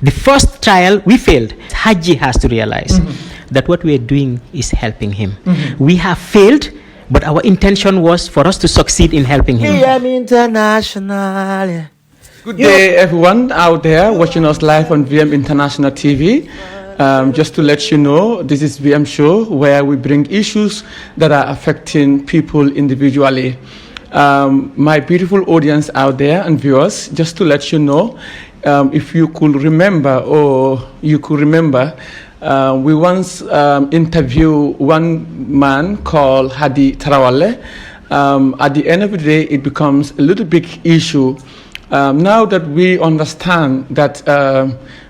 The first trial, we failed. Haji has to realize that what we are doing is helping him. We have failed, but our intention was for us to succeed in helping him. VM International. Good day, everyone out there watching us live on VM International TV. Just to let you know, this is VM Show, where we bring issues that are affecting people individually. My beautiful audience out there and viewers, just to let you know, if you could remember, we once interviewed one man called Hadi Tarawale. At the end of the day, it becomes a little big issue. Now that we understand that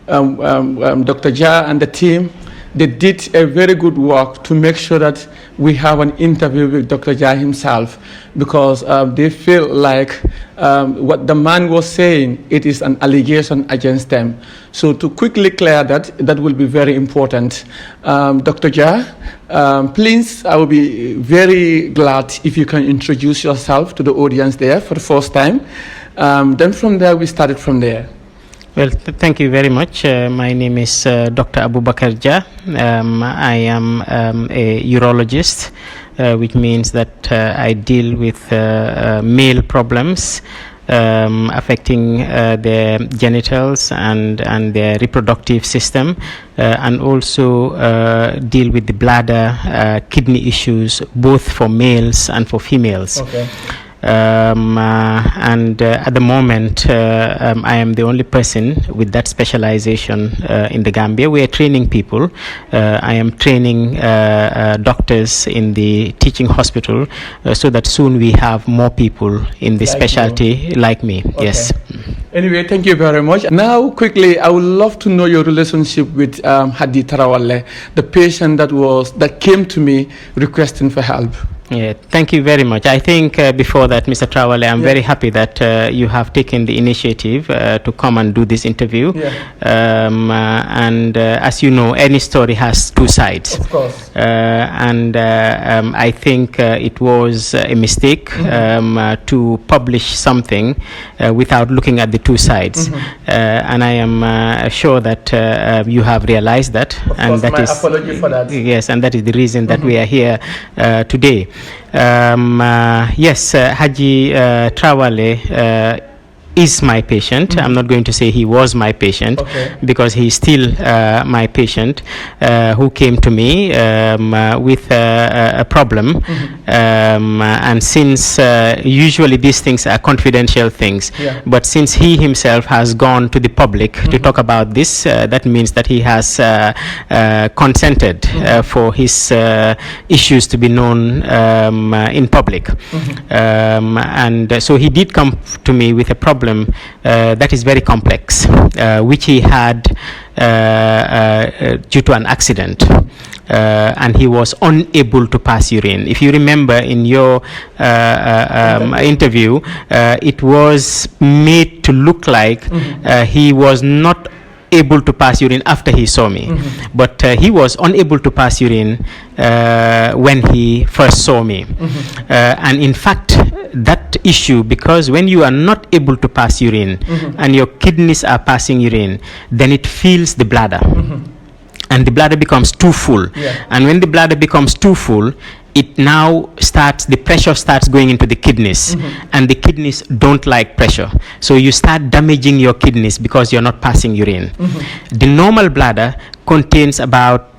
Dr. Jah and the team, they did a very good work to make sure that we have an interview with Dr. Jah himself, because they feel like what the man was saying, it is an allegation against them. So to quickly clear that, that will be very important. Dr. Jah, please, I will be very glad if you can introduce yourself to the audience there for the first time. Then from there, we started from there. Well, thank you very much. My name is Dr. Abubakar Jah. I am a urologist, which means that I deal with male problems affecting their genitals and their reproductive system, and also deal with the bladder, kidney issues, both for males and for females. Okay. At the moment, I am the only person with that specialization in the Gambia. We are training people. I am training doctors in the teaching hospital, so that soon we have more people in the specialty like me. Okay. Yes. Anyway, thank you very much. Now, quickly, I would love to know your relationship with Hadi Tarawale, the patient that came to me requesting for help. Yeah, thank you very much. I think before that, Mr. Trawale, I'm very happy that you have taken the initiative to come and do this interview. Yeah. As you know, any story has two sides. Of course. I think it was a mistake to publish something without looking at the two sides. And I am sure that you have realized that. Of course, that my is apology for that. Yes, and that is the reason that we are here today. Yes, Haji Trawale is my patient. I'm not going to say he was my patient, because he's still my patient, who came to me with a problem. And since usually these things are confidential things, but since he himself has gone to the public to talk about this, that means that he has consented for his issues to be known in public. And so he did come to me with a problem that is very complex, which he had due to an accident. And he was unable to pass urine. If you remember in your interview, it was made to look like he was not able to pass urine after he saw me, but he was unable to pass urine when he first saw me. And in fact, that issue, because when you are not able to pass urine and your kidneys are passing urine, then it fills the bladder. And the bladder becomes too full. And when the bladder becomes too full, it now starts, the pressure starts going into the kidneys, and the kidneys don't like pressure. So you start damaging your kidneys because you're not passing urine. The normal bladder contains about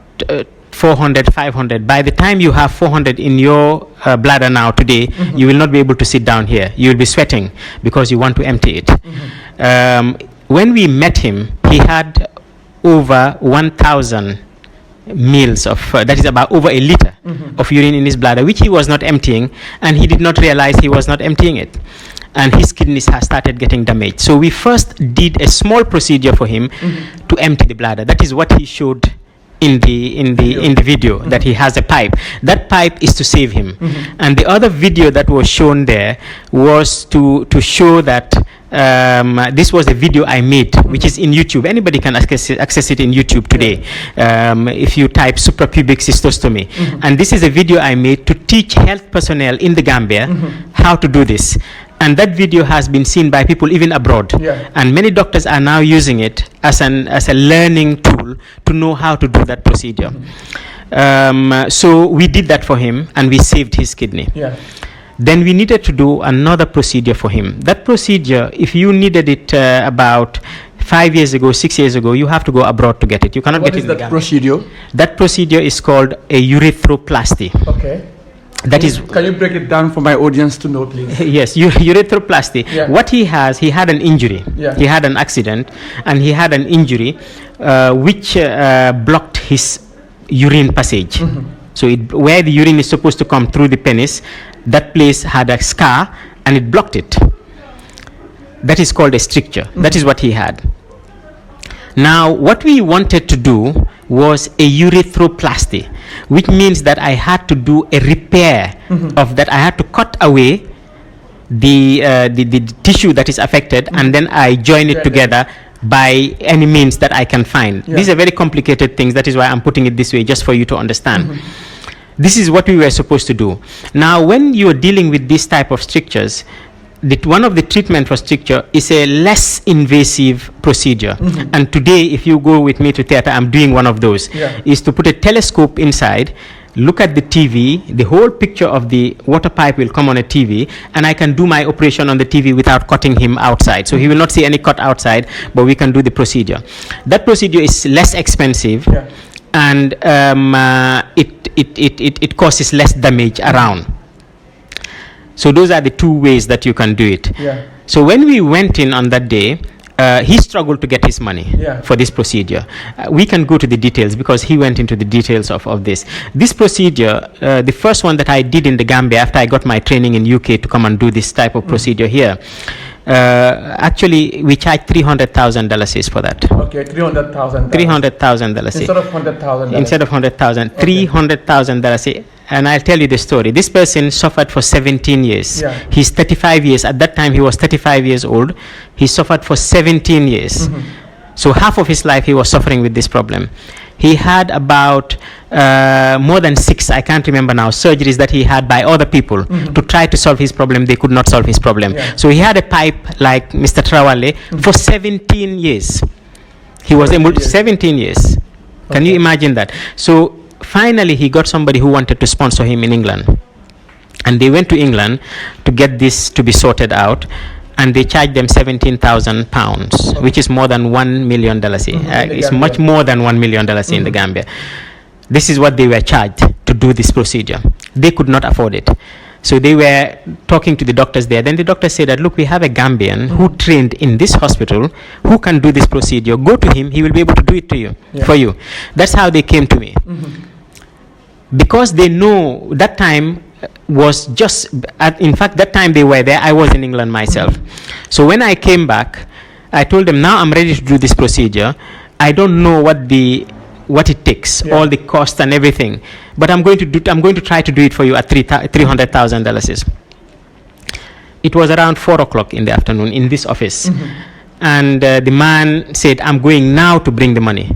400, 500. By the time you have 400 in your bladder now today, you will not be able to sit down here. You will be sweating because you want to empty it. When we met him, he had over 1,000 mils of, that is about over a liter of urine in his bladder, which he was not emptying, and he did not realize he was not emptying it. And his kidneys have started getting damaged. So we first did a small procedure for him to empty the bladder. That is what he showed in the video, that he has a pipe. That pipe is to save him. And the other video that was shown there was to show that this was a video I made, which is in YouTube. Anybody can access it in YouTube today, if you type suprapubic cystostomy. And this is a video I made to teach health personnel in the Gambia how to do this. And that video has been seen by people even abroad. Yeah. And many doctors are now using it as a learning tool to know how to do that procedure. So we did that for him, and we saved his kidney. Yeah. Then we needed to do another procedure for him. That procedure, if you needed it about 5 years ago, 6 years ago, you have to go abroad to get it. You cannot What get is it in that the Gambia. procedure? That procedure is called a urethroplasty. Okay. That is, Can you break it down for my audience to know, please? yes, urethroplasty. Yeah. What he had an injury. Yeah. He had an accident, and he had an injury which blocked his urine passage. So where the urine is supposed to come through the penis, that place had a scar, and it blocked it. That is called a stricture. That is what he had. Now, what we wanted to do was a urethroplasty, which means that I had to do a repair of that. I had to cut away the tissue that is affected, and then I join it together by any means that I can find. Yeah. These are very complicated things. That is why I'm putting it this way, just for you to understand. This is what we were supposed to do. Now, when you're dealing with this type of strictures, one of the treatment for stricture is a less invasive procedure. And today, if you go with me to theater, I'm doing one of those. Yeah. Is to put a telescope inside, look at the TV, the whole picture of the water pipe will come on a TV, and I can do my operation on the TV without cutting him outside. So he will not see any cut outside, but we can do the procedure. That procedure is less expensive. Yeah. And it causes less damage around. So those are the two ways that you can do it. Yeah. So when we went in on that day, he struggled to get his money Yeah. for this procedure. We can go to the details because he went into the details of this. This procedure, the first one that I did in the Gambia after I got my training in UK to come and do this type of procedure here, actually we charged $300,000 for that. Okay, $300,000. $300,000 Instead of $100,000. instead of 100,000, $300,000. And I'll tell you the story. This person suffered for 17 years. Yeah. He's 35 years. At that time, he was 35 years old. He suffered for 17 years. So half of his life, he was suffering with this problem. He had about more than 6, I can't remember now, surgeries that he had by other people to try to solve his problem. They could not solve his problem. Yeah. So he had a pipe like Mr. Trawale for 17 years. He was able to 17 years. Can you imagine that? So finally, he got somebody who wanted to sponsor him in England. And they went to England to get this to be sorted out. And they charged them £17,000, which is more than $1 million. It's much more than $1 million in the Gambia. This is what they were charged to do this procedure. They could not afford it. So they were talking to the doctors there. Then the doctor said that, look, we have a Gambian who trained in this hospital who can do this procedure. Go to him. He will be able to do it to you, for you. That's how they came to me. Because they know that time was just, in fact, that time they were there, I was in England myself. So when I came back, I told them, now I'm ready to do this procedure. I don't know what it takes, all the cost and everything, but I'm going to try to do it for you at $300,000. It was around 4 o'clock in the afternoon in this office. And the man said, I'm going now to bring the money.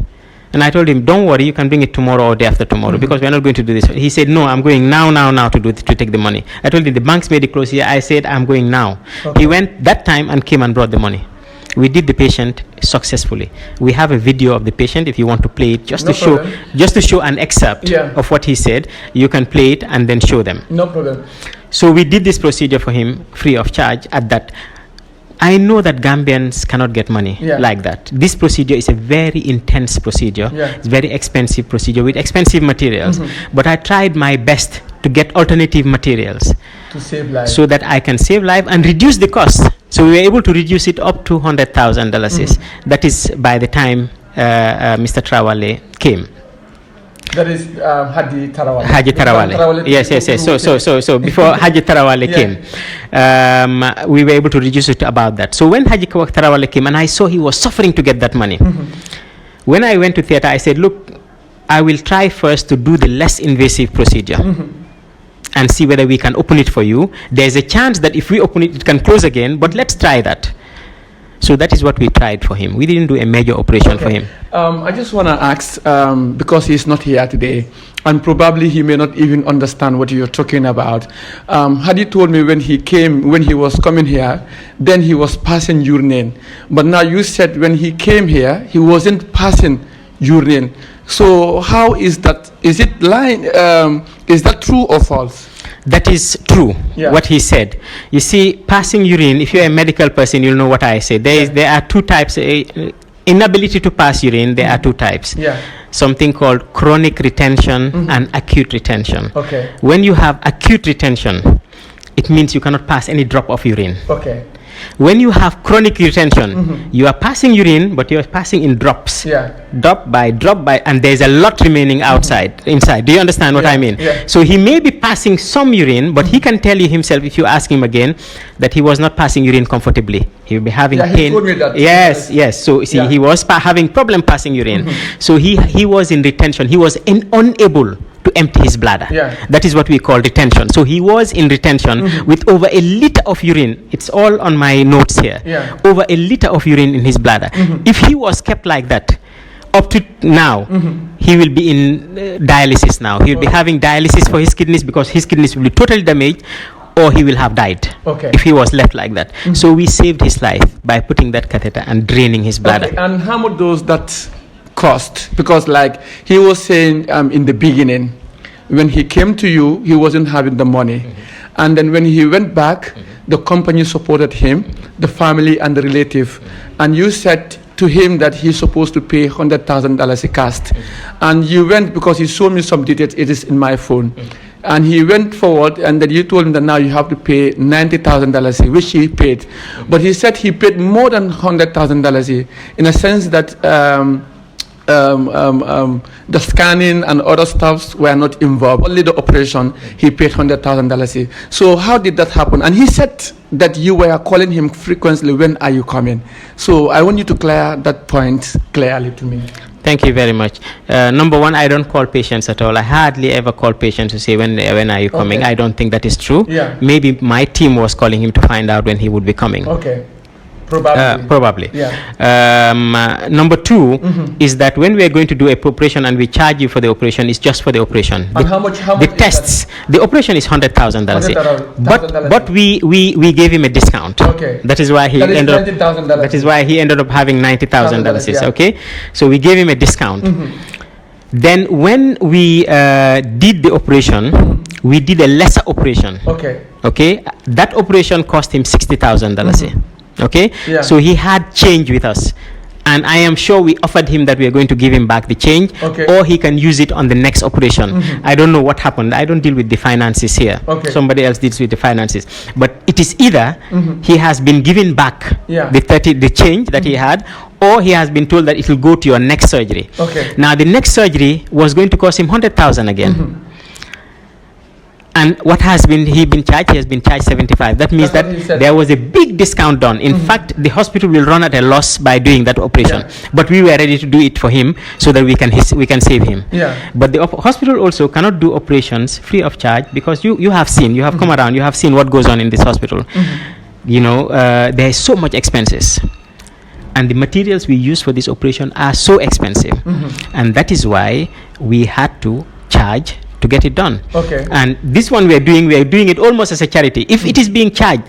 And I told him, don't worry, you can bring it tomorrow or day after tomorrow because we're not going to do this. He said, no, I'm going now to take the money. I told him the banks made it close here. I said, I'm going now. Okay. He went that time and came and brought the money. We did the patient successfully. We have a video of the patient if you want to play it just to show an excerpt of what he said. You can play it and then show them. No problem. So we did this procedure for him free of charge at that. I know that Gambians cannot get money like that. This procedure is a very intense procedure. It's very expensive procedure with expensive materials. But I tried my best to get alternative materials to save life, so that I can save life and reduce the cost. So we were able to reduce it up to $100,000. That is by the time Mr. Trawale came. That is Haji Tarawale. Haji Tarawale. Yes. So before Haji Tarawale came, we were able to reduce it to about that. So when Haji Tarawale came, and I saw he was suffering to get that money. When I went to theater, I said, look, I will try first to do the less invasive procedure and see whether we can open it for you. There's a chance that if we open it, it can close again, but let's try that. So that is what we tried for him. We didn't do a major operation for him. I just want to ask, because he's not here today, and probably he may not even understand what you're talking about. Had you told me when he was coming here, then he was passing urine. But now you said when he came here, he wasn't passing urine. So how is that? Is it lying? Is that true or false? That is true, what he said. You see, passing urine, if you're a medical person, you'll know what I say. There are two types. Inability to pass urine, there are two types. Something called chronic retention and acute retention. When you have acute retention, it means you cannot pass any drop of urine. When you have chronic retention, you are passing urine, but you are passing in drops. Drop by, and there's a lot remaining inside. Do you understand what I mean? So he may be passing some urine, but he can tell you himself, if you ask him again, that he was not passing urine comfortably. He will be having pain. He told me that. Yes. So see, he was having problem passing urine. So he was in retention. He was unable to empty his bladder. That is what we call retention. So he was in retention with over a liter of urine. It's all on my notes here. Over a liter of urine in his bladder. If he was kept like that, up to now, he will be in dialysis now. He will be having dialysis for his kidneys, because his kidneys will be totally damaged, or he will have died if he was left like that. So we saved his life by putting that catheter and draining his bladder. And how much does that cost? Because like he was saying in the beginning, when he came to you, he wasn't having the money. And then when he went back, the company supported him, the family and the relative. And you said to him that he's supposed to pay $100,000 a cast. And you went, because he showed me some details, it is in my phone. And he went forward, and then you told him that now you have to pay $90,000, which he paid. But he said he paid more than $100,000 in a sense that the scanning and other stuffs were not involved. Only the operation, he paid $100,000. So how did that happen? And he said that you were calling him frequently, when are you coming? So I want you to clear that point clearly to me. Thank you very much. Number one, I don't call patients at all. I hardly ever call patients to say, when are you coming? I don't think that is true. Maybe my team was calling him to find out when he would be coming. Probably. Number two is that when we are going to do a operation and we charge you for the operation, it's just for the operation. And how much the tests, the operation is $100,000. But we gave him a discount. That is why he ended up having $90,000. Okay, so we gave him a discount. Then when we did the operation, we did a lesser operation. Okay, that operation cost him $60,000. Okay, so he had change with us, and I am sure we offered him that we are going to give him back the change, or he can use it on the next operation. I don't know what happened. I don't deal with the finances here. Somebody else deals with the finances. But it is either he has been given back the change that he had, or he has been told that it will go to your next surgery. Now the next surgery was going to cost him $100,000 again. And what has been charged? He has been charged 75. That means that there was a big discount done. In fact, the hospital will run at a loss by doing that operation. But we were ready to do it for him so that we can save him. But the hospital also cannot do operations free of charge, because you have come around, you have seen what goes on in this hospital. You know, there is so much expenses. And the materials we use for this operation are so expensive. And that is why we had to charge to get it done. And this one we are doing it almost as a charity. If it is being charged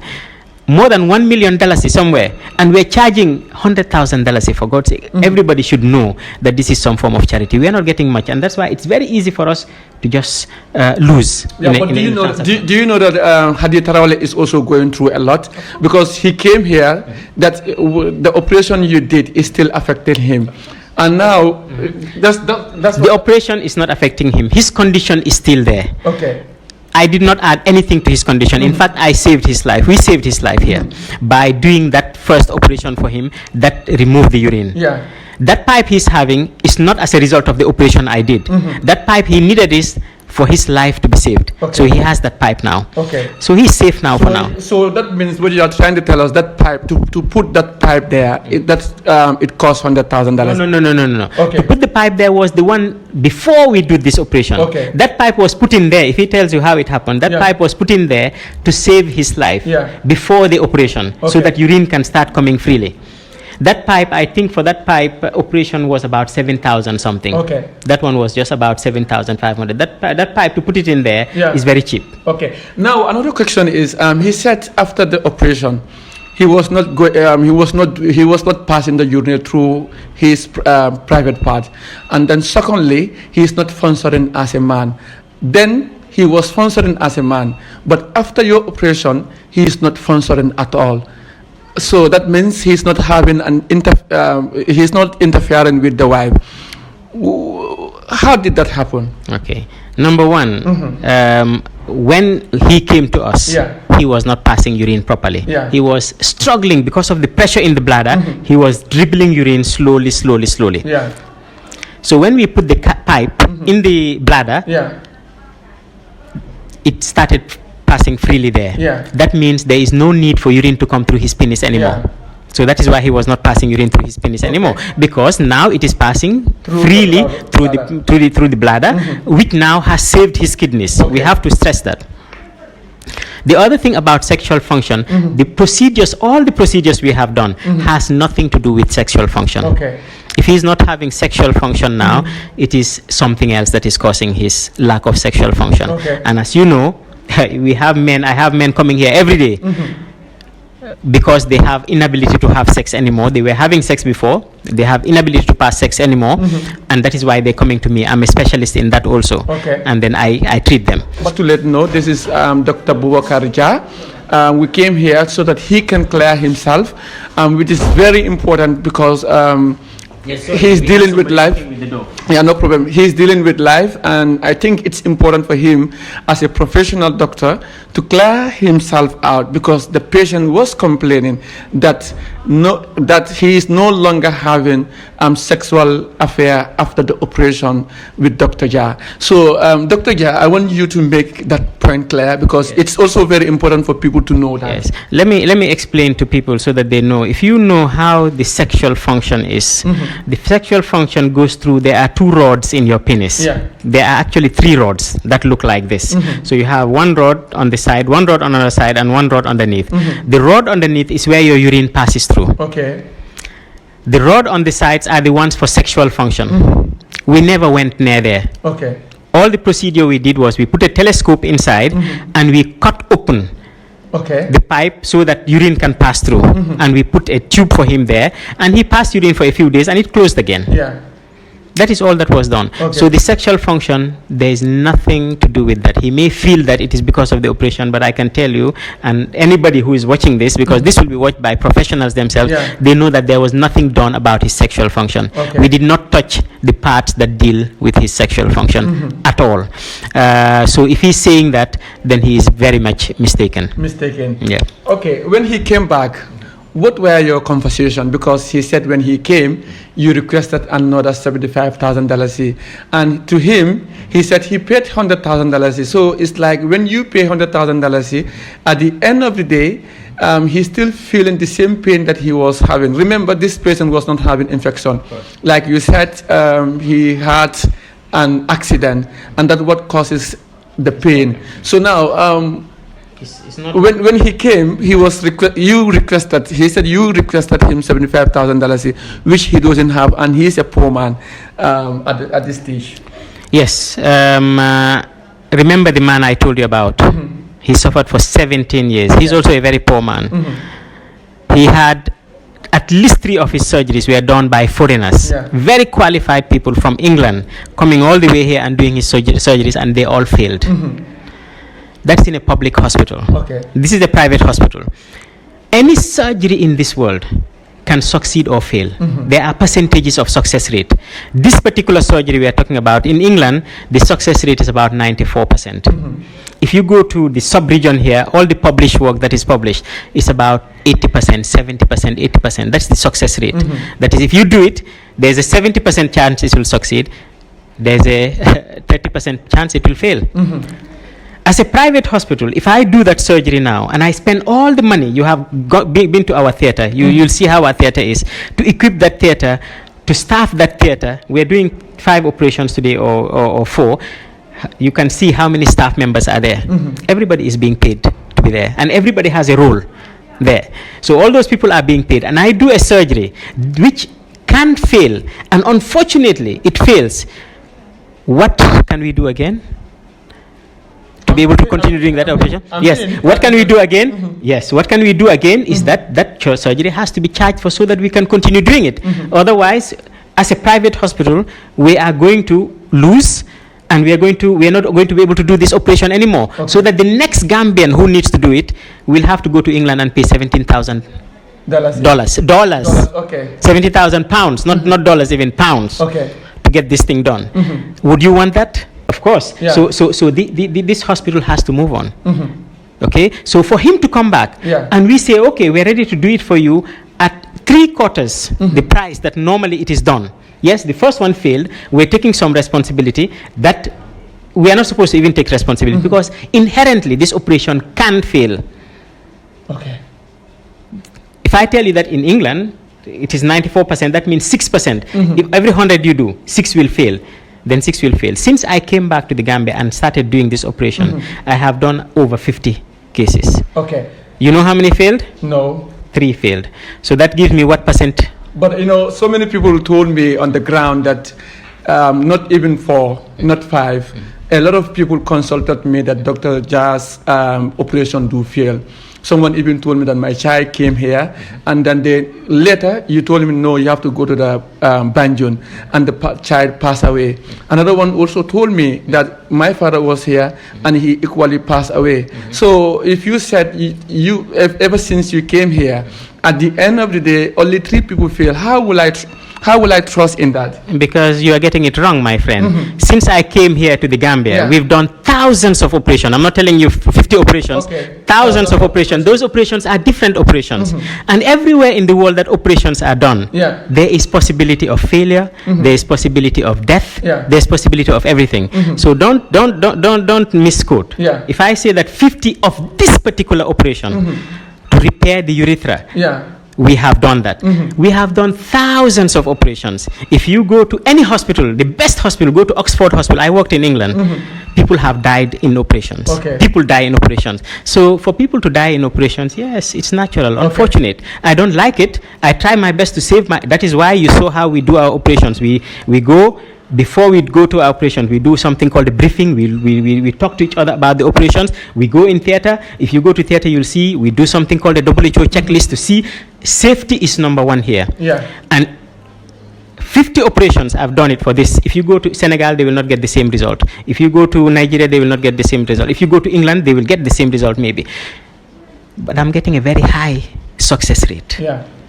more than $1 million somewhere, and we're charging $100,000, for God's sake, everybody should know that this is some form of charity. We are not getting much, and that's why it's very easy for us to just lose. Do you know that Hadi Tarawale is also going through a lot, because he came here, that the operation you did is still affecting him. And now, that's the operation is not affecting him. His condition is still there. I did not add anything to his condition. In fact, I saved his life. We saved his life here by doing that first operation for him that removed the urine. That pipe he's having is not as a result of the operation I did. That pipe he needed is for his life to be saved. So he has that pipe now. So he's safe now for now. So that means what you are trying to tell us, that pipe, to put that pipe there, it costs $100,000. No. To put the pipe there was the one before we did this operation. That pipe was put in there. If he tells you how it happened, that pipe was put in there to save his life before the operation, so that urine can start coming freely. That pipe, I think for that pipe, operation was about 7,000 something. Okay. That one was just about 7,500. That pipe, to put it in there, is very cheap. Okay. Now another question is, he said after the operation, he was not passing the urine through his private part, and then secondly, he is not functioning as a man. Then he was functioning as a man, but after your operation, he is not functioning at all. So that means he's not having he's not interfering with the wife. How did that happen? Okay. Number one, when he came to us, he was not passing urine properly. He was struggling because of the pressure in the bladder. He was dribbling urine slowly. So when we put the pipe in the bladder, it started passing freely there. That means there is no need for urine to come through his penis anymore. So that is why he was not passing urine through his penis anymore, because now it is passing freely through the bladder, which now has saved his kidneys. We have to stress that. The other thing about sexual function, the procedures, all the procedures we have done, has nothing to do with sexual function. If he's not having sexual function now, it is something else that is causing his lack of sexual function. And as you know, I have men coming here every day because they have inability to have sex anymore. They were having sex before, they have inability to pass sex anymore, and that is why they're coming to me. I'm a specialist in that also, and then I treat them. But to let you know, this is Dr. Boubacar Jah. We came here so that he can clear himself, which is very important because he's dealing with life. Yeah, no problem. He's dealing with life, and I think it's important for him as a professional doctor to clear himself out, because the patient was complaining that he is no longer having sexual affair after the operation with Dr. Jah. So, Dr. Jah, I want you to make that point clear, because it's also very important for people to know that. Yes. Let me explain to people so that they know. If you know how the sexual function is, the sexual function goes through, there are 2 rods in your penis. There are actually 3 rods that look like this. So you have 1 rod on the side, 1 rod on another side, and 1 rod underneath. The rod underneath is where your urine passes through. The rod on the sides are the ones for sexual function. We never went near there. All the procedure we did was we put a telescope inside and we cut open the pipe so that urine can pass through, and we put a tube for him there, and he passed urine for a few days and it closed again. That is all that was done. So the sexual function, there is nothing to do with that. He may feel that it is because of the operation, but I can tell you, and anybody who is watching this, because this will be watched by professionals themselves, they know that there was nothing done about his sexual function. We did not touch the parts that deal with his sexual function at all. So if he's saying that, then he is very much mistaken. Yeah. Okay, when he came back, what were your conversations? Because he said when he came, you requested another $75,000, and to him, he said he paid $100,000. So it's like when you pay $100,000, at the end of the day, he's still feeling the same pain that he was having. Remember, this person was not having infection. Like you said, he had an accident, and that's what causes the pain. So now, it's not when he came, he was he said you requested him $75,000, which he doesn't have, and he's a poor man at this stage. Yes. Remember the man I told you about? He suffered for 17 years. He's also a very poor man. He had at least 3 of his surgeries were done by foreigners, very qualified people from England, coming all the way here and doing his surgeries, and they all failed. That's in a public hospital. This is a private hospital. Any surgery in this world can succeed or fail. There are percentages of success rate. This particular surgery we are talking about in England, the success rate is about 94%. If you go to the sub-region here, all the published work that is published is about 80%, 70%, 80%. That's the success rate. That is, if you do it, there's a 70% chance it will succeed. There's a 30% chance it will fail. As a private hospital, if I do that surgery now and I spend all the money, you have been to our theater, you'll see how our theater is, to equip that theater, to staff that theater. We're doing 5 operations today or 4. You can see how many staff members are there. Everybody is being paid to be there, and everybody has a role. there. So all those people are being paid, and I do a surgery which can fail, and unfortunately it fails. What can we do again to be able to continue doing that operation? Yes. What can we do again? Yes. What can we do again is that surgery has to be charged for so that we can continue doing it. Otherwise, as a private hospital, we are going to lose, and we are not going to be able to do this operation anymore. So that the next Gambian who needs to do it will have to go to England and pay $17,000. Dollars. Okay. 70,000 pounds, not dollars, even pounds. Okay. To get this thing done. Would you want that? Of course. Yeah. So this hospital has to move on. Okay. So for him to come back, and we say, okay, we're ready to do it for you at 3/4 the price that normally it is done. Yes, the first one failed. We're taking some responsibility that we are not supposed to even take responsibility, because inherently this operation can fail. Okay. If I tell you that in England it is 94%, that means 6%. If every 100 you do, 6 will fail. Then 6 will fail. Since I came back to the Gambia and started doing this operation, I have done over 50 cases. Okay. You know how many failed? No. 3 failed. So that gives me what percent? But so many people told me on the ground that not even 4, not 5. A lot of people consulted me that Dr. Jah's operation do fail. Someone even told me that my child came here, and then later you told me, no, you have to go to the Banjul, and the child passed away. Another one also told me that my father was here, and he equally passed away. So if you said ever since you came here, at the end of the day, only 3 people fail, how will I trust in that? Because you are getting it wrong, my friend. Since I came here to the Gambia, we've done thousands of operations. I'm not telling you 50 operations, thousands of operations. Those operations are different operations. And everywhere in the world that operations are done, there is possibility of failure, there is possibility of death, there's possibility of everything. So don't misquote. If I say that 50 of this particular operation to repair the urethra, we have done that. We have done thousands of operations. If you go to any hospital, the best hospital, go to Oxford Hospital. I worked in England. People have died in operations. People die in operations. So for people to die in operations, yes, it's natural. Unfortunate. I don't like it. I try my best to save that is why you saw how we do our operations. We go. Before we go to our operations, we do something called a briefing. We talk to each other about the operations. We go in theater. If you go to theater, you'll see we do something called a WHO checklist to see safety is number 1 here. And 50 operations, I've done it for this. If you go to Senegal, they will not get the same result. If you go to Nigeria, they will not get the same result. If you go to England, they will get the same result maybe. But I'm getting a very high success rate.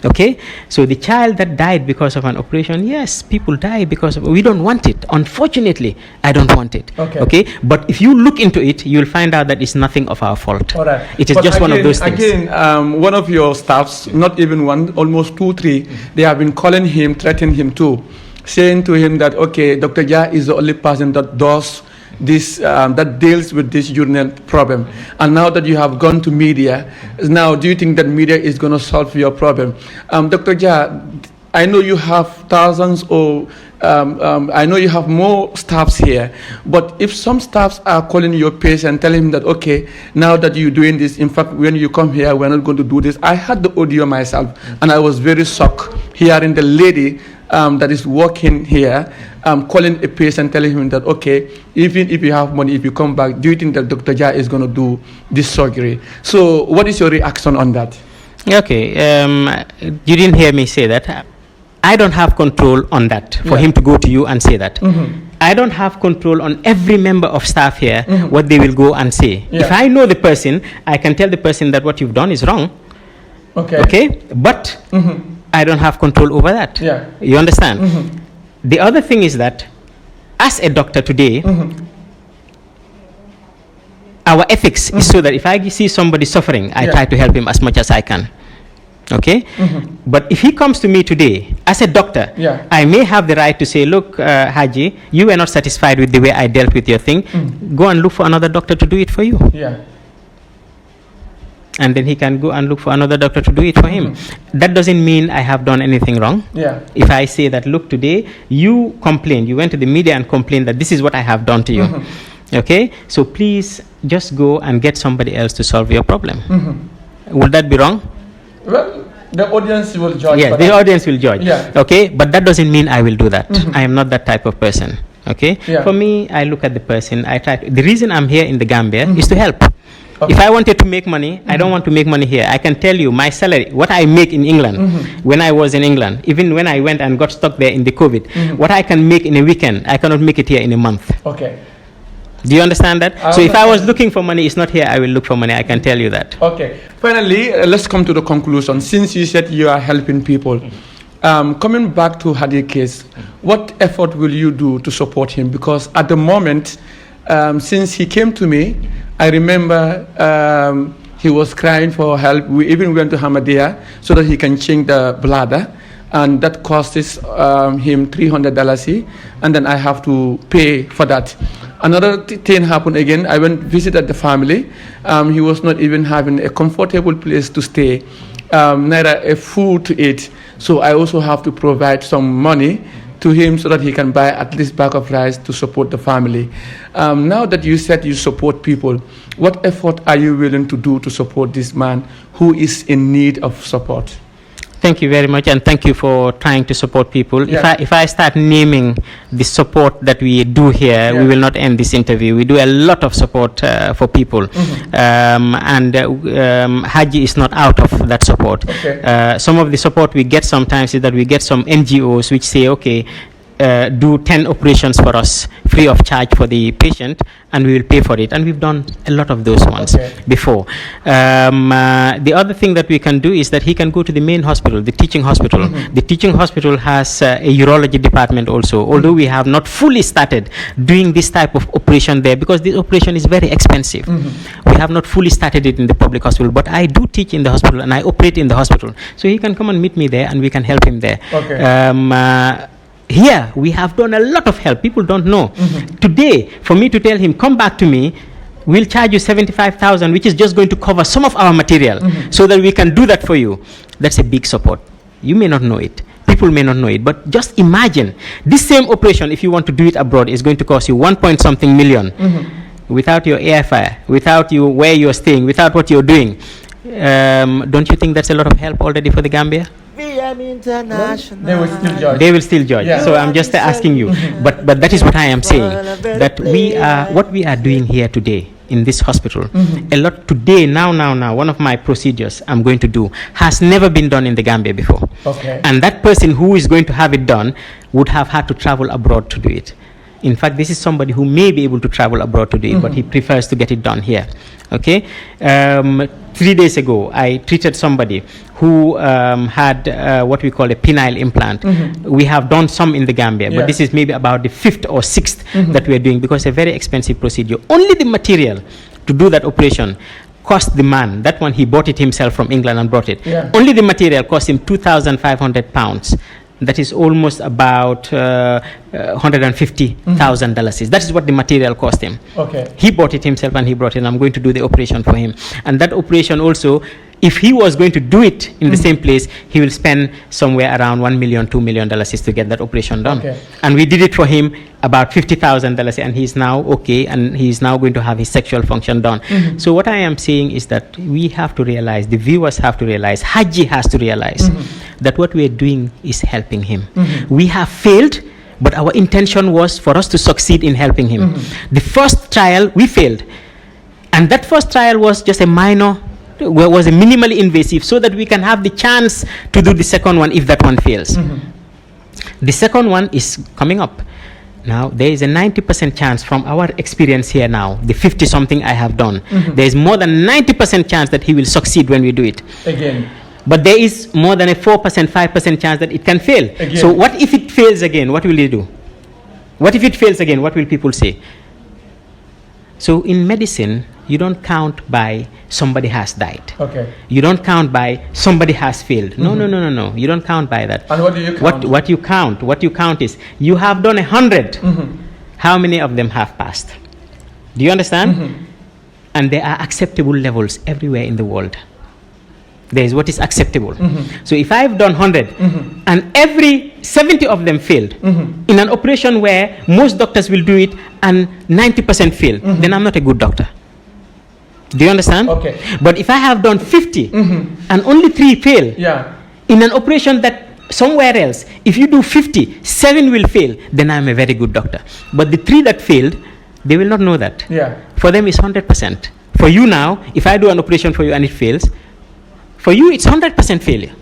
Okay, so the child that died because of an operation, yes, people die because we don't want it. Unfortunately, I don't want it. Okay, but if you look into it, you'll find out that it's nothing of our fault. It is just one of those things. Again, one of your staffs, not even one, almost 2, 3, they have been calling him, threatening him too, saying to him that, okay, Dr. Jah is the only person that does this, that deals with this urinary problem. And now that you have gone to media, now do you think that media is going to solve your problem? Dr. Jah, I know you have thousands or I know you have more staffs here, but if some staffs are calling your patient, telling him that, okay, now that you're doing this, in fact, when you come here, we're not going to do this. I had the audio myself, and I was very shocked hearing the lady that is working here calling a patient, telling him that, okay, even if you have money, if you come back, do you think that Dr. Jah is going to do this surgery? So what is your reaction on that? Okay, you didn't hear me say that. I don't have control on that for him to go to you and say that. I don't have control on every member of staff here, what they will go and say. If I know the person, I can tell the person that what you've done is wrong. Okay? But I don't have control over that. You understand? The other thing is that as a doctor today, our ethics is so that if I see somebody suffering, I try to help him as much as I can. Okay? But if he comes to me today as a doctor, I may have the right to say, look, Haji, you were not satisfied with the way I dealt with your thing. Go and look for another doctor to do it for you. And then he can go and look for another doctor to do it for him. That doesn't mean I have done anything wrong. If I say that, look, today you complained, you went to the media and complained that this is what I have done to you. Okay? So please just go and get somebody else to solve your problem. Would that be wrong? Well, the audience will judge. Yes, the audience will judge. Yeah. Okay, but that doesn't mean I will do that. I am not that type of person. Okay, Yeah. for me, I look at the person. The reason I'm here in the Gambia is to help. Okay. If I wanted to make money, I don't want to make money here. I can tell you my salary, what I make in England, when I was in England, even when I went and got stuck there in the COVID, what I can make in a weekend, I cannot make it here in a month. Okay. Do you understand that? So if I was looking for money, it's not here I will look for money. I can tell you that. Okay. Finally, let's come to the conclusion. Since you said you are helping people, coming back to Hadi case, what effort will you do to support him? Because at the moment, since he came to me, I remember he was crying for help. We even went to Hamadia so that he can change the bladder, and that costs him $300, and then I have to pay for that. Another thing happened again. I went visited the family. He was not even having a comfortable place to stay, neither a food to eat. So I also have to provide some money to him so that he can buy at least bag of rice to support the family. Now that you said you support people, what effort are you willing to do to support this man who is in need of support? Thank you very much, and thank you for trying to support people. Yeah. If I start naming the support that we do here, we will not end this interview. We do a lot of support for people, and Haji is not out of that support. Okay. Some of the support we get sometimes is that we get some NGOs which say, okay, do 10 operations for us free of charge for the patient, and we will pay for it, and we've done a lot of those ones before. The other thing that we can do is that he can go to the main hospital, the teaching hospital. The teaching hospital has a urology department also, although we have not fully started doing this type of operation there because this operation is very expensive. We have not fully started it in the public hospital, but I do teach in the hospital and I operate in the hospital, so he can come and meet me there and we can help him there. Here we have done a lot of help. People don't know. Today, for me to tell him, come back to me, we'll charge you 75,000, which is just going to cover some of our material, so that we can do that for you. That's a big support. You may not know it. People may not know it, but just imagine this same operation, if you want to do it abroad, is going to cost you 1-point-something million. Without your airfare, without you where you're staying, without what you're doing. Don't you think that's a lot of help already for the Gambia? VM International. They will still judge. They will still judge. Yeah. So I'm just asking you. But that is what I am saying. That what we are doing here today in this hospital, a lot today, now, one of my procedures I'm going to do has never been done in the Gambia before. Okay. And that person who is going to have it done would have had to travel abroad to do it. In fact, this is somebody who may be able to travel abroad to do it, but he prefers to get it done here. Okay. 3 days ago, I treated somebody who had what we call a penile implant. We have done some in the Gambia, but this is maybe about the 5th or 6th that we are doing, because it's a very expensive procedure. Only the material to do that operation cost the man, that one he bought it himself from England and brought it. Only the material cost him £2,500. That is almost about $150,000. That is what the material cost him. Okay. He bought it himself and he brought it, and I'm going to do the operation for him. And that operation also, if he was going to do it in the same place, he will spend somewhere around $1 million, $2 million to get that operation done. Okay. And we did it for him about $50,000, and he's now okay, and he's now going to have his sexual function done. So what I am saying is that we have to realize, the viewers have to realize, Haji has to realize that what we are doing is helping him. We have failed, but our intention was for us to succeed in helping him. The first trial, we failed. And that first trial was just a minor, was a minimally invasive, so that we can have the chance to do the second one if that one fails. The second one is coming up. Now, there is a 90% chance from our experience here now, the 50-something I have done, there is more than 90% chance that he will succeed when we do it. Again. But there is more than a 4%, 5% chance that it can fail. Again. So what if it fails again? What will he do? What if it fails again? What will people say? So in medicine, you don't count by somebody has died. Okay. You don't count by somebody has failed. No. You don't count by that. And what do you count? What you count is, you have done 100. How many of them have passed? Do you understand? And there are acceptable levels everywhere in the world. There is what is acceptable. So if I've done 100 and every 70 of them failed in an operation where most doctors will do it and 90% fail, then I'm not a good doctor. Do you understand? Okay. But if I have done 50 and only 3 fail Yeah. in an operation that somewhere else, if you do 50, 7 will fail, then I'm a very good doctor. But the 3 that failed, they will not know that. Yeah. For them, it's 100%. For you now, if I do an operation for you and it fails, for you, it's 100% failure.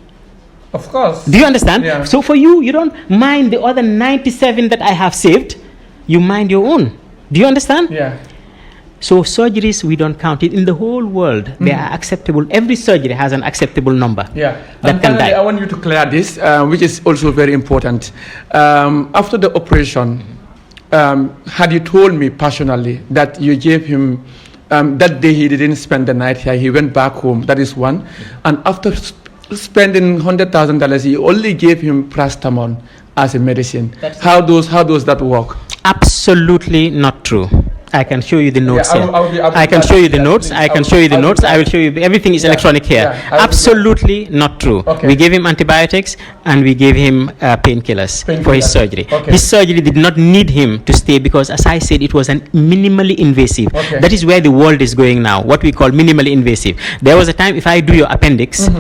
Of course. Do you understand? Yeah. So for you, you don't mind the other 97 that I have saved. You mind your own. Do you understand? Yeah. So surgeries, we don't count it. In the whole world, they are acceptable. Every surgery has an acceptable number. Yeah. That And can finally, die. I want you to clear this, which is also very important. After the operation, had you told me personally that you gave him, that day he didn't spend the night here, he went back home, that is one. And after spending $100,000, you only gave him paracetamol as a medicine. How does that work? Absolutely not true. I can show you the notes Yeah, here. I will be I can glad show you to the see that, notes. please. I can show you the notes. I will show you. Everything is Yeah, electronic here. yeah, I will be Absolutely not true. Okay. We gave him antibiotics and we gave him painkillers for his Painkillers. surgery. Okay. His surgery did not need him to stay because, as I said, it was an minimally invasive. Okay. That is where the world is going now. What we call minimally invasive. There was a time if I do your appendix,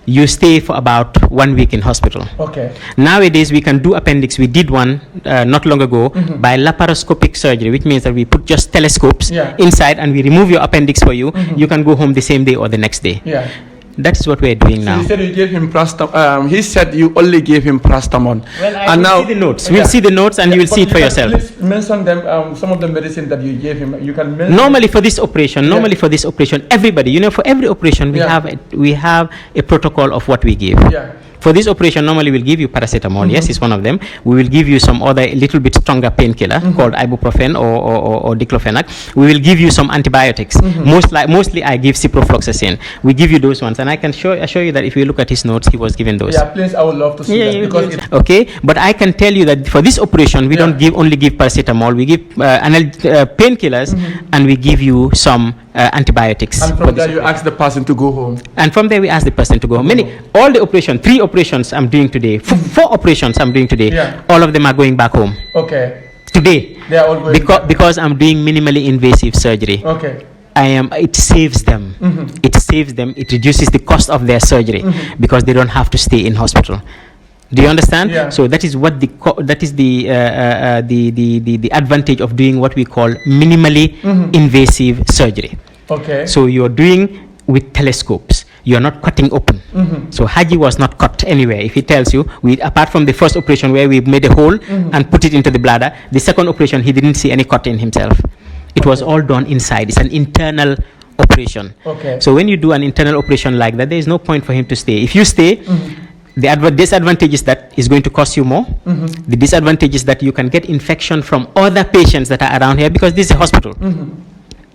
you stay for about 1 week in hospital. Okay. Nowadays, we can do appendix. We did one not long ago by laparoscopic surgery, which means that we put just telescopes Yeah. inside and we remove your appendix for you. You can go home the same day or the next day. Yeah. That is what we're doing So now. you said you gave him paracetamol. He said you only gave him paracetamol. And now see the notes. We'll see the notes and you will but see it for can yourself. Please mention them. Some of the medicine that you gave him. You can mention. Normally for this operation, everybody, for every operation we Yeah. have a protocol of what we give. Yeah. For this operation, normally we'll give you paracetamol. Yes, it's one of them. We will give you some other little bit stronger painkiller called ibuprofen or diclofenac. We will give you some antibiotics. Mostly I give ciprofloxacin. We give you those ones, and I can assure you that if you look at his notes, he was given those. Yeah, please. I would love to see that because it's Okay, but I can tell you that for this operation, we don't only give paracetamol. We give painkillers, and we give you some antibiotics. and for from this there you ask the person to go home. And from there, we ask the person to go home. All the operations, 3 operations I'm doing today, 4 operations I'm doing today, Yeah. all of them are going back home Okay. today. They are all going. Because I'm doing minimally invasive surgery. Okay. It saves them. It saves them. It reduces the cost of their surgery because they don't have to stay in hospital. Do you understand? Yeah. So that is what the advantage of doing what we call minimally invasive surgery. Okay. So you're doing with telescopes. You're not cutting open. So Haji was not cut anywhere. If he tells you, apart from the first operation where we made a hole and put it into the bladder, the second operation he didn't see any cut in himself. It was all done inside. It's an internal operation. Okay. So when you do an internal operation like that, there is no point for him to stay. If you stay, the disadvantage is that it's going to cost you more. The disadvantage is that you can get infection from other patients that are around here because this is a hospital.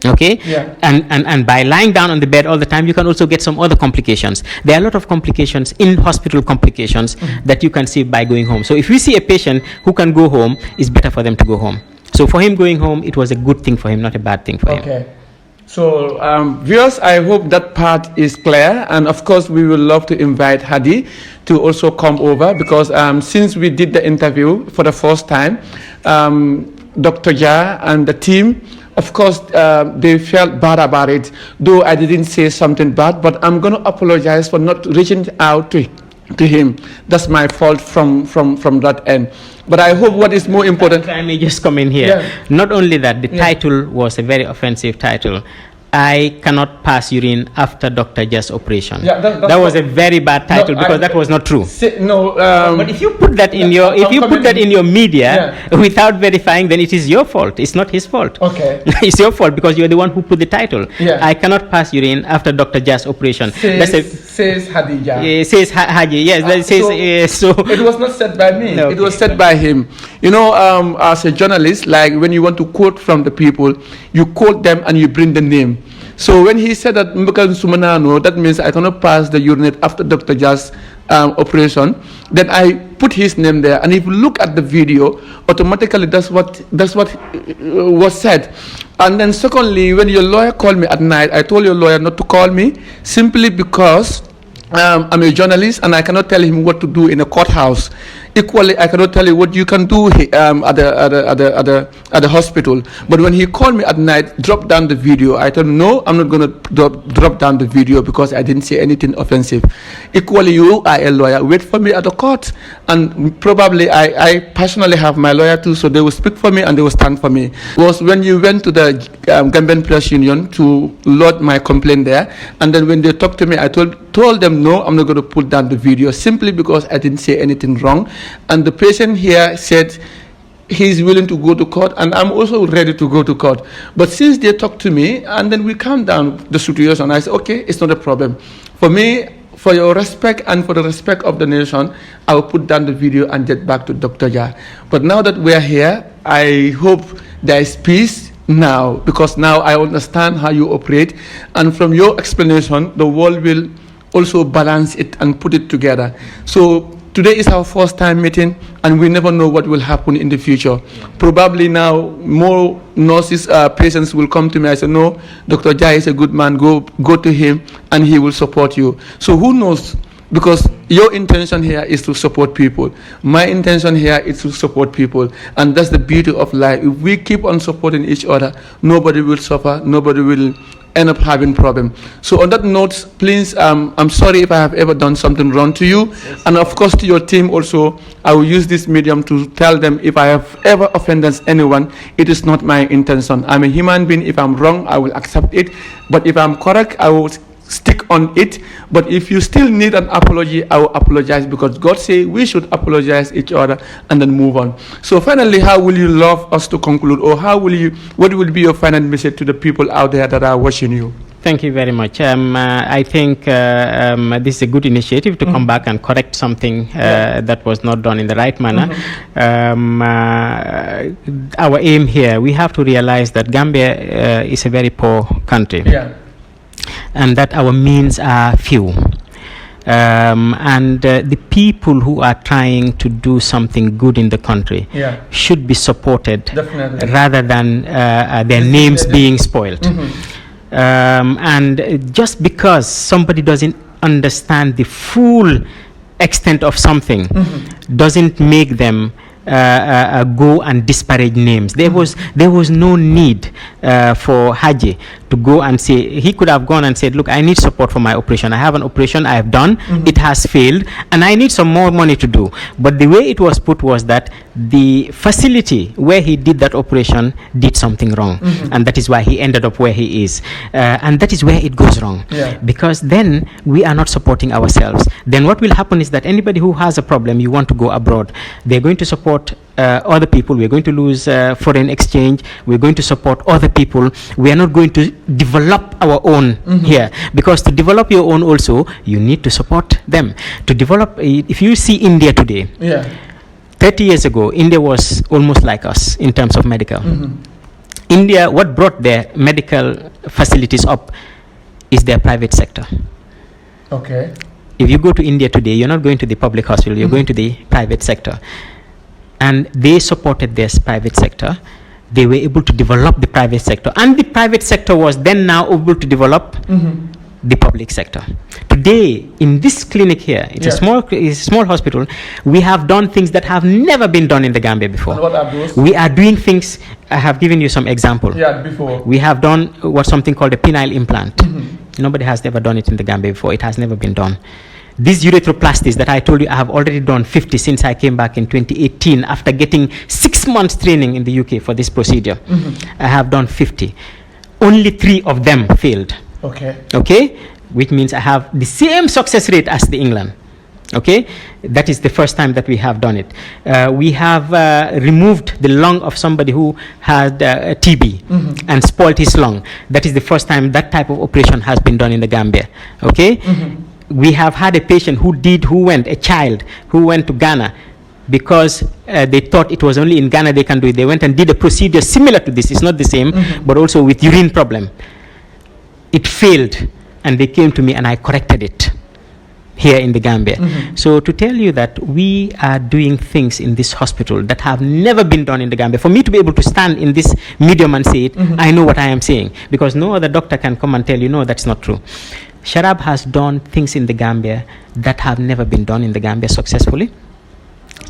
Okay. Yeah. And by lying down on the bed all the time, you can also get some other complications. There are a lot of complications, in hospital complications, that you can see by going home. So if you see a patient who can go home, it's better for them to go home. So for him going home, it was a good thing for him, not a bad thing for him. Okay. So, viewers, I hope that part is clear. And of course, we will love to invite Hadi to also come over because since we did the interview for the first time, Dr. Jah and the team, of course, they felt bad about it, though I didn't say something bad, but I'm going to apologize for not reaching out to him. That's my fault from that end. But I hope what is more important. If I may just come in here. Yeah. Not only that, the title was a very offensive title. I cannot pass urine after Dr. Jah's operation. Yeah, that was a very bad title because that was not true. But if you put that in your media without verifying, then it is your fault. It's not his fault. Okay. It's your fault because you're the one who put the title. Yeah. I cannot pass urine after Dr. Jah's operation. Says Hadija. Says Haji. Yes, that says so. It was not said by me. No, it was said by him. You know, as a journalist, like when you want to quote from the people, you quote them and you bring the name. So when he said that Mbukan Sumanano, that means I cannot pass the urinate after Dr. Jah's operation, then I put his name there. And if you look at the video, automatically that's what was said. And then secondly, when your lawyer called me at night, I told your lawyer not to call me simply because I'm a journalist and I cannot tell him what to do in a courthouse. Equally, I cannot tell you what you can do at the hospital. But when he called me at night, drop down the video, I told him, no, I'm not going to drop down the video because I didn't say anything offensive. Equally, you are a lawyer. Wait for me at the court. And probably I personally have my lawyer too, so they will speak for me and they will stand for me. It was when you went to the Gambian Press Union to lodge my complaint there, and then when they talked to me, I told them, no, I'm not going to put down the video simply because I didn't say anything wrong. And the patient here said he's willing to go to court, and I'm also ready to go to court. But since they talked to me, and then we calmed down the situation, I said, okay, it's not a problem. For me, for your respect and for the respect of the nation, I will put down the video and get back to Dr. Jah. But now that we are here, I hope there is peace now, because now I understand how you operate. And from your explanation, the world will also balance it and put it together. So today is our first time meeting, and we never know what will happen in the future. Probably now more nurses, patients will come to me. I say, no, Dr. Jah is a good man. Go to him, and he will support you. So who knows? Because your intention here is to support people. My intention here is to support people. And that's the beauty of life. If we keep on supporting each other, nobody will suffer, nobody will end up having problems. So on that note, please, I'm sorry if I have ever done something wrong to you. Yes. And of course to your team also, I will use this medium to tell them if I have ever offended anyone, it is not my intention. I'm a human being. If I'm wrong, I will accept it. But if I'm correct, I will stick on it. But if you still need an apology, I will apologize, because God says we should apologize each other and then move on. So finally, how will you love us to conclude, or what will be your final message to the people out there that are watching you? Thank you very much. I think this is a good initiative to come back and correct something that was not done in the right manner. Our aim here, we have to realize that Gambia is a very poor country. And that our means are few. The people who are trying to do something good in the country should be supported. Definitely. Rather than their names being spoiled. And just because somebody doesn't understand the full extent of something doesn't make them go and disparage names. There was no need for Haji to go and say, he could have gone and said, look, I need support for my operation. I have an operation I have done, it has failed, and I need some more money to do. But the way it was put was that the facility where he did that operation did something wrong, and that is why he ended up where he is. And that is where it goes wrong, because then we are not supporting ourselves. Then what will happen is that anybody who has a problem, you want to go abroad, they're going to support other people. We're going to lose foreign exchange. We're going to support other people. We are not going to develop our own here, because to develop your own also, you need to support them. To develop, if you see India today, 30 years ago, India was almost like us in terms of medical. India, what brought their medical facilities up is their private sector. Okay. If you go to India today, you're not going to the public hospital, you're going to the private sector. And they supported this private sector. They were able to develop the private sector. And the private sector was then now able to develop the public sector. Today, in this clinic here, it's a small hospital, we have done things that have never been done in the Gambia before. And what are those? We are doing things, I have given you some example. Before. We have done something called a penile implant. Nobody has ever done it in the Gambia before. It has never been done. These urethroplasties that I told you, I have already done 50 since I came back in 2018 after getting 6 months training in the UK for this procedure. I have done 50. Only 3 of them failed. Okay, which means I have the same success rate as the England. Okay, that is the first time that we have done it. We have removed the lung of somebody who had TB and spoiled his lung. That is the first time that type of operation has been done in the Gambia. Okay. We have had a patient a child who went to Ghana because they thought it was only in Ghana they can do it. They went and did a procedure similar to this. It's not the same, but also with urine problem. It failed, and they came to me and I corrected it here in the Gambia. So to tell you that we are doing things in this hospital that have never been done in the Gambia. For me to be able to stand in this medium and say it, I know what I am saying, because no other doctor can come and tell you, no, that's not true. Sharab has done things in the Gambia that have never been done in the Gambia successfully.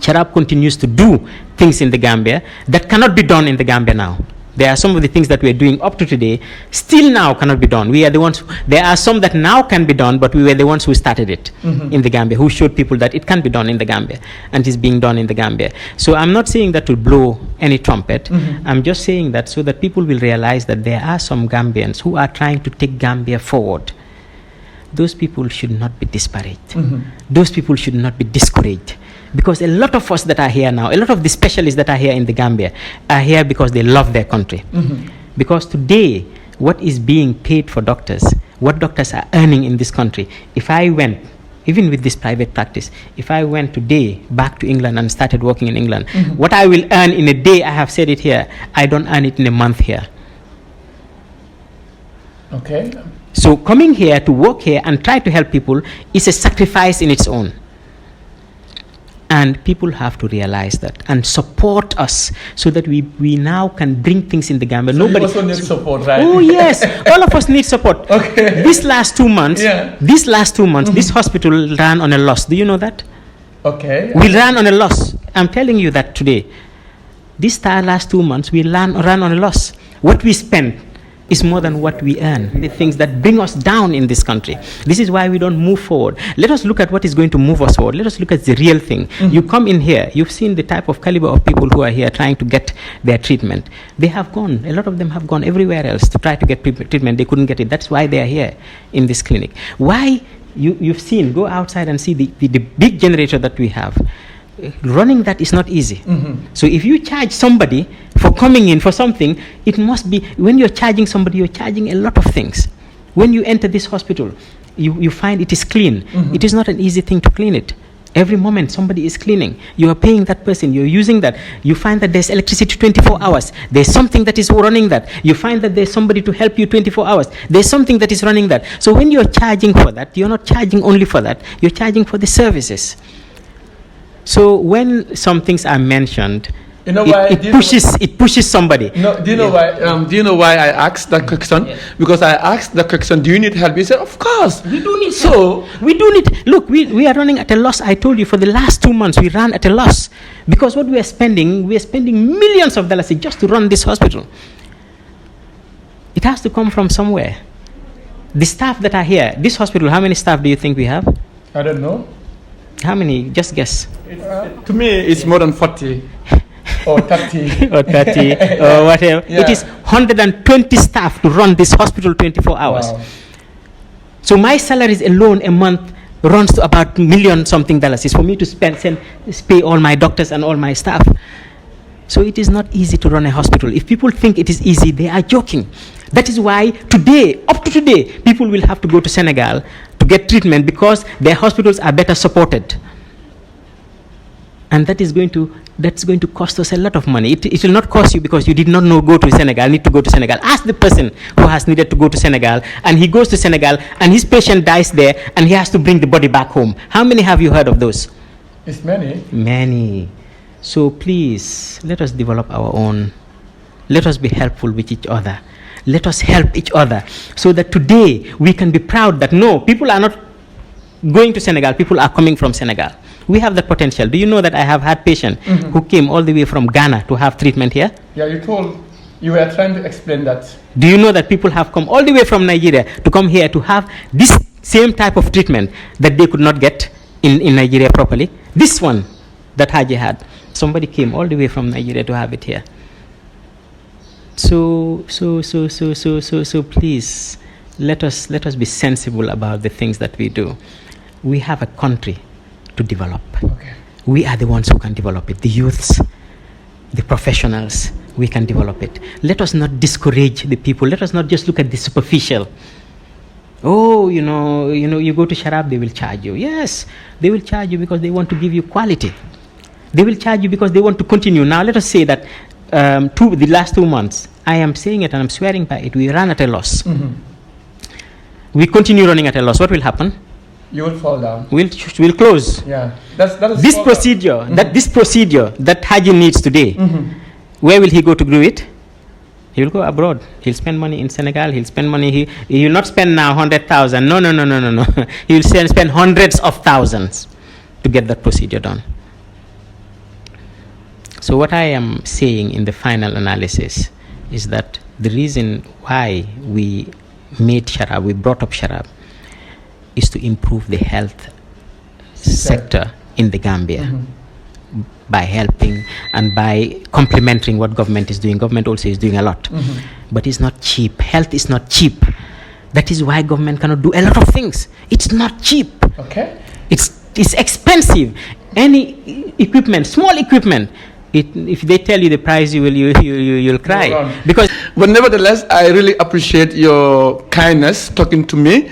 Sharab continues to do things in the Gambia that cannot be done in the Gambia now. There are some of the things that we're doing up to today still now cannot be done. We are the ones, there are some that now can be done, but we were the ones who started it in the Gambia, who showed people that it can be done in the Gambia and is being done in the Gambia. So I'm not saying that to blow any trumpet. I'm just saying that so that people will realize that there are some Gambians who are trying to take Gambia forward. Those people should not be disparaged. Those people should not be discouraged. Because a lot of us that are here now, a lot of the specialists that are here in the Gambia are here because they love their country. Because today, what is being paid for doctors, what doctors are earning in this country, if I went, even with this private practice, if I went today back to England and started working in England, what I will earn in a day, I have said it here, I don't earn it in a month here. Okay. So coming here to work here and try to help people is a sacrifice in its own. And people have to realize that and support us so that we now can bring things in the Gambia. So nobody also needs support, right? Oh yes, all of us need support. Okay. These last 2 months, this hospital ran on a loss. Do you know that? Okay. We ran on a loss. I'm telling you that today. This last 2 months, we ran on a loss. What we spent is more than what we earn. The things that bring us down in this country. This is why we don't move forward. Let us look at what is going to move us forward. Let us look at the real thing. You come in here, you've seen the type of caliber of people who are here trying to get their treatment. They have gone, a lot of them have gone everywhere else to try to get treatment. They couldn't get it. That's why they are here in this clinic. Why? You've seen, go outside and see the big generator that we have. Running that is not easy. So if you charge somebody for coming in for something, it must be, when you're charging somebody, you're charging a lot of things. When you enter this hospital, you find it is clean. It is not an easy thing to clean it. Every moment somebody is cleaning. You are paying that person, you're using that. You find that there's electricity 24 hours. There's something that is running that. You find that there's somebody to help you 24 hours. There's something that is running that. So when you're charging for that, you're not charging only for that, you're charging for the services. So when some things are mentioned, you know why, it pushes somebody. No, do you know why? Do you know why I asked that question? Yes. Because I asked the question, "Do you need help?" He said, "Of course, we do need so help. We do need. Look, we are running at a loss. I told you for the last 2 months we ran at a loss because what we are spending millions of dollars just to run this hospital. It has to come from somewhere. The staff that are here, this hospital, how many staff do you think we have? I don't know. How many? Just guess. To me, it's more than 40 or 30 or 30 or whatever. Yeah. It is 120 staff to run this hospital 24 hours. Wow. So my salaries alone a month runs to about $1 something. It's for me to pay all my doctors and all my staff. So it is not easy to run a hospital. If people think it is easy, they are joking. That is why today, up to today, people will have to go to Senegal to get treatment because their hospitals are better supported. And that's going to cost us a lot of money. It will not cost you because you did not need to go to Senegal. Ask the person who has needed to go to Senegal and he goes to Senegal and his patient dies there and he has to bring the body back home. How many have you heard of those? It's many. Many. So please, let us develop our own. Let us be helpful with each other. Let us help each other so that today we can be proud that no, people are not going to Senegal, people are coming from Senegal. We have the potential. Do you know that I have had patients who came all the way from Ghana to have treatment here? Yeah, you were trying to explain that. Do you know that people have come all the way from Nigeria to come here to have this same type of treatment that they could not get in Nigeria properly? This one that Haji had, somebody came all the way from Nigeria to have it here. So please, let us be sensible about the things that we do. We have a country to develop. Okay. We are the ones who can develop it. The youths, the professionals, we can develop it. Let us not discourage the people. Let us not just look at the superficial. Oh, you go to Sharab, they will charge you. Yes, they will charge you because they want to give you quality. They will charge you because they want to continue. Now let us say that the last 2 months, I am saying it and I'm swearing by it, we ran at a loss. We continue running at a loss. What will happen? You will fall down. We'll close. Yeah, that is this procedure. This procedure that Haji needs today. Where will he go to do it? He will go abroad. He'll spend money in Senegal. He'll spend money. He will not spend now 100,000. No. He will spend hundreds of thousands to get that procedure done. So what I am saying in the final analysis is that the reason why we made Sharab, we brought up Sharab, is to improve the health sector in the Gambia by helping and by complementing what government is doing. Government also is doing a lot, but it's not cheap. Health is not cheap. That is why government cannot do a lot of things. It's not cheap. Okay. It's expensive. Any equipment, small equipment, if they tell you the price, you'll cry. Because, but nevertheless, I really appreciate your kindness talking to me,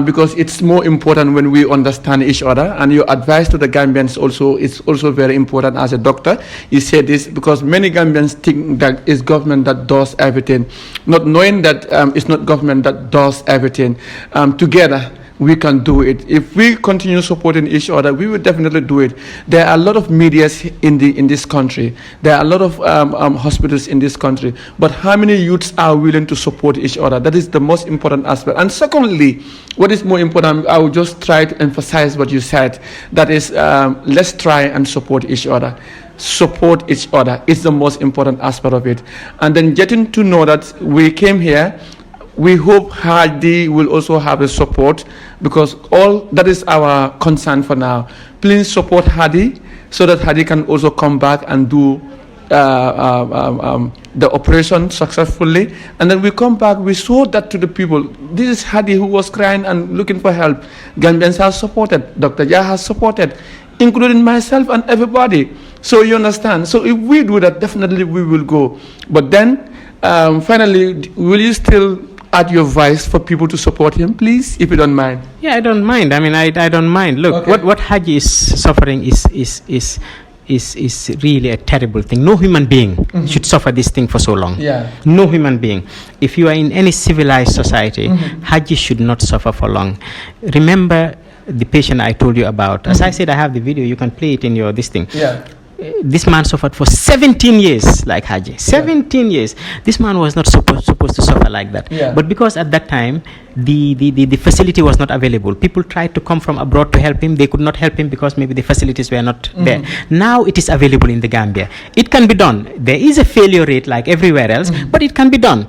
because it's more important when we understand each other. And your advice to the Gambians also is also very important. As a doctor, you said this because many Gambians think that it's government that does everything, not knowing that it's not government that does everything. Together, we can do it. If we continue supporting each other, we will definitely do it. There are a lot of medias in this country. There are a lot of hospitals in this country. But how many youths are willing to support each other? That is the most important aspect. And secondly, what is more important, I will just try to emphasize what you said. That is, let's try and support each other. Support each other is the most important aspect of it. And then getting to know that we came here, we hope Hadi will also have the support, because all that is our concern for now. Please support Hadi so that Hadi can also come back and do the operation successfully. And then we come back, we show that to the people. This is Hadi who was crying and looking for help. Gambians have supported, Dr. Yah has supported, including myself and everybody. So you understand. So if we do that, definitely we will go. But then, finally, will you still add your voice for people to support him, please, if you don't mind? Yeah, I don't mind. I mean, I don't mind. Look, Okay. what Haji is suffering is really a terrible thing. No human being should suffer this thing for so long. Yeah. No human being. If you are in any civilized society, Haji should not suffer for long. Remember the patient I told you about. As I said, I have the video. You can play it in your this thing. Yeah. This man suffered for 17 years like Haji. 17 years. This man was not supposed to suffer like that. Yeah. But because at that time the facility was not available, people tried to come from abroad to help him. They could not help him because maybe the facilities were not there. Now it is available in the Gambia. It can be done. There is a failure rate like everywhere else, but it can be done.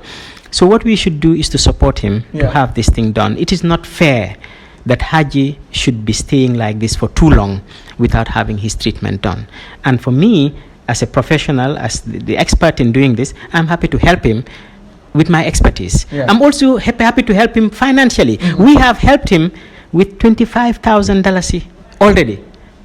So what we should do is to support him to have this thing done. It is not fair that Haji should be staying like this for too long without having his treatment done. And for me, as a professional, as the expert in doing this, I'm happy to help him with my expertise. Yeah. I'm also happy to help him financially. We have helped him with $25,000 already,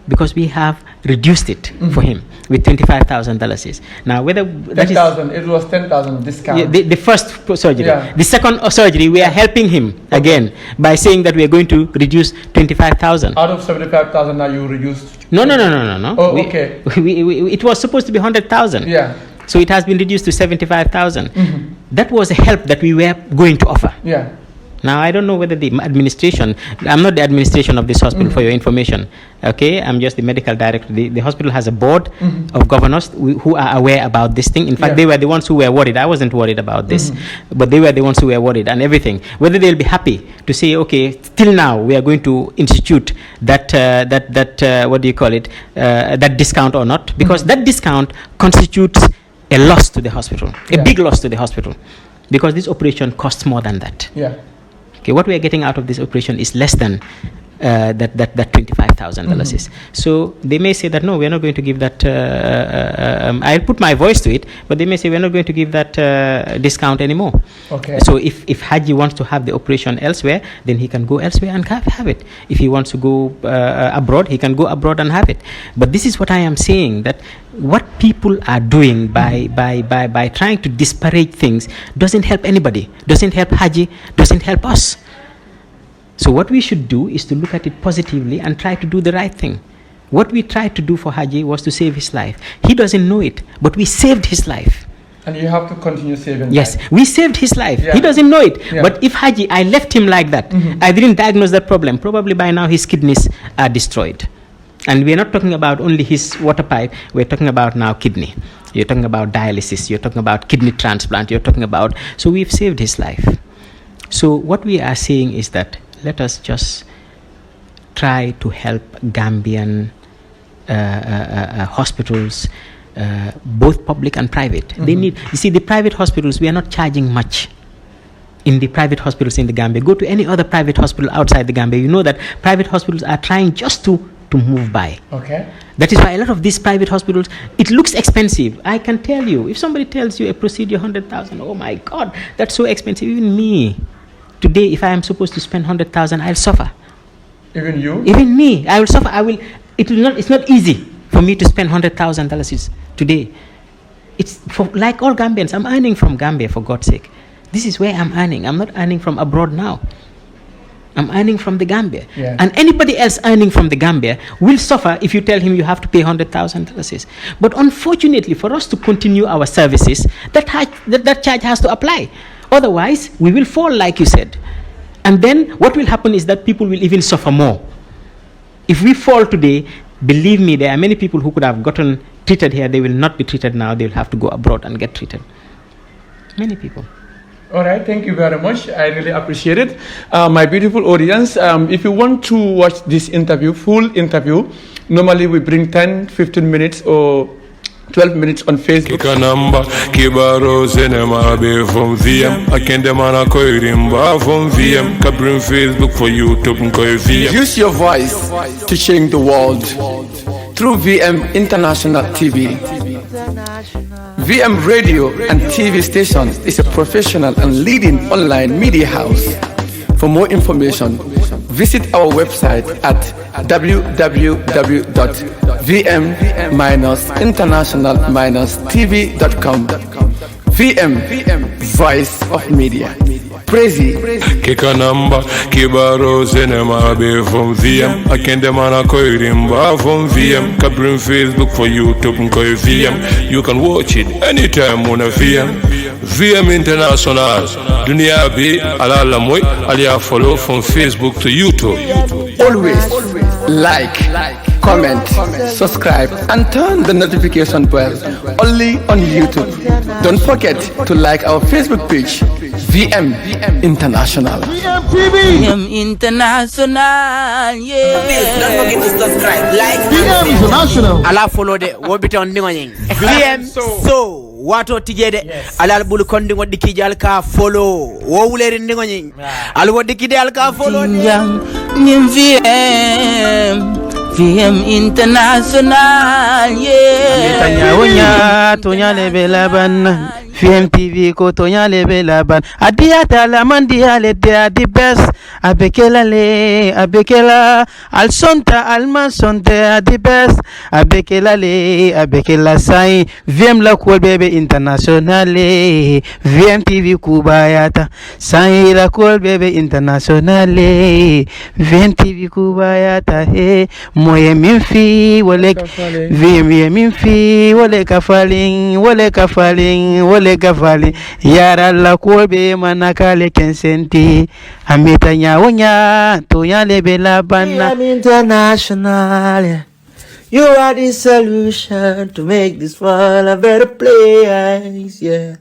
because we have reduced it for him with $25,000. Now, whether that is 10,000, it was 10,000 discount. the first surgery. Yeah. The second surgery, we are helping him again by saying that we are going to reduce 25,000. Out of 75,000, now you reduced. No. Oh, okay. It was supposed to be 100,000. Yeah. So it has been reduced to 75,000. That was a help that we were going to offer. Yeah. Now, I don't know whether the administration, I'm not the administration of this hospital for your information, okay? I'm just the medical director. The hospital has a board of governors who are aware about this thing. In fact, they were the ones who were worried. I wasn't worried about this, but they were the ones who were worried and everything. Whether they'll be happy to say, okay, till now we are going to institute that, what do you call it, that discount or not, because that discount constitutes a loss to the hospital, a big loss to the hospital, because this operation costs more than that. Yeah. Okay, what we are getting out of this operation is less than that $25,000. So they may say that no, we are not going to give that. I'll put my voice to it, but they may say we are not going to give that discount anymore. Okay. So if Haji wants to have the operation elsewhere, then he can go elsewhere and have it. If he wants to go abroad, he can go abroad and have it. But this is what I am saying, that what people are doing by trying to disparage things doesn't help anybody, doesn't help Haji, doesn't help us. So what we should do is to look at it positively and try to do the right thing. What we tried to do for Haji was to save his life. He doesn't know it, but we saved his life. And you have to continue saving. Yes, life. we saved his life. Yeah. He doesn't know it. Yeah. But if Haji, I left him like that, I didn't diagnose that problem, probably by now his kidneys are destroyed. And we're not talking about only his water pipe, we're talking about now kidney. You're talking about dialysis, you're talking about kidney transplant, you're talking about... So we've saved his life. So what we are saying is that let us just try to help Gambian hospitals both public and private. They need, you see, the private hospitals, we are not charging much. In the private hospitals in the Gambia, go to any other private hospital outside the Gambia, you know that private hospitals are trying just to move by. Okay. That is why a lot of these private hospitals, it looks expensive. I can tell you, if somebody tells you a procedure 100,000, oh my God, that's so expensive. Even me, today, if I am supposed to spend 100,000, I'll suffer. Even you? Even me, I will suffer. It's not easy for me to spend $100,000 today. It's for, like all Gambians, I'm earning from Gambia, for God's sake. This is where I'm earning. I'm not earning from abroad now. I'm earning from the Gambia. Yeah. And anybody else earning from the Gambia will suffer if you tell him you have to pay $100,000. But unfortunately, for us to continue our services, that charge has to apply. Otherwise, we will fall, like you said. And then what will happen is that people will even suffer more. If we fall today, believe me, there are many people who could have gotten treated here. They will not be treated now. They will have to go abroad and get treated. Many people. All right, thank you very much. I really appreciate it. My beautiful audience, if you want to watch this interview, full interview, normally we bring 10, 15 minutes or 12 minutes on Facebook. Kikanamba, Kibaro, Cinema, be from VM. I can't demand a coirimba from VM. Kabrin Facebook for YouTube and VM. Use your voice to change the world through VM International TV. VM Radio and TV station is a professional and leading online media house. For more information, visit our website at www.vm-international-tv.com. VM, Voice of Media. Crazy. Kikanamba, Kibaro, Cinema, be from VM. I can't demand a coirimba from VM. Kabrin Facebook for YouTube and VM. You can watch it anytime on a VM. VM International. Dunia be ala moy alia follow from Facebook to YouTube. Always like, comment, subscribe, and turn the notification bell only on YouTube. Don't forget to like our Facebook page, VM International. VM International, yeah. Don't forget to subscribe, like, VM International. ala follow the wobite on ndingonying. VM so wato tijede alal bulu kondi ngodi kijal ka follow wo wuleri ndingonying. Al wodi kidal ka follow Young VM International, yeah. Tanyaonya tonya lebela ban VM TV ko tonya lebela ban adia tala mandia le the best abekela alsonta almasonte the best abekela sai VM la ko bebe international VM TV kubayata sai la ko bebe international VM TV kubayata he moye minfi wale VM minfi wale kafalin yara la kobe manakale kensenti amita nyaonya tonya lebela bana VM International. You are the solution to make this world a better place, yeah.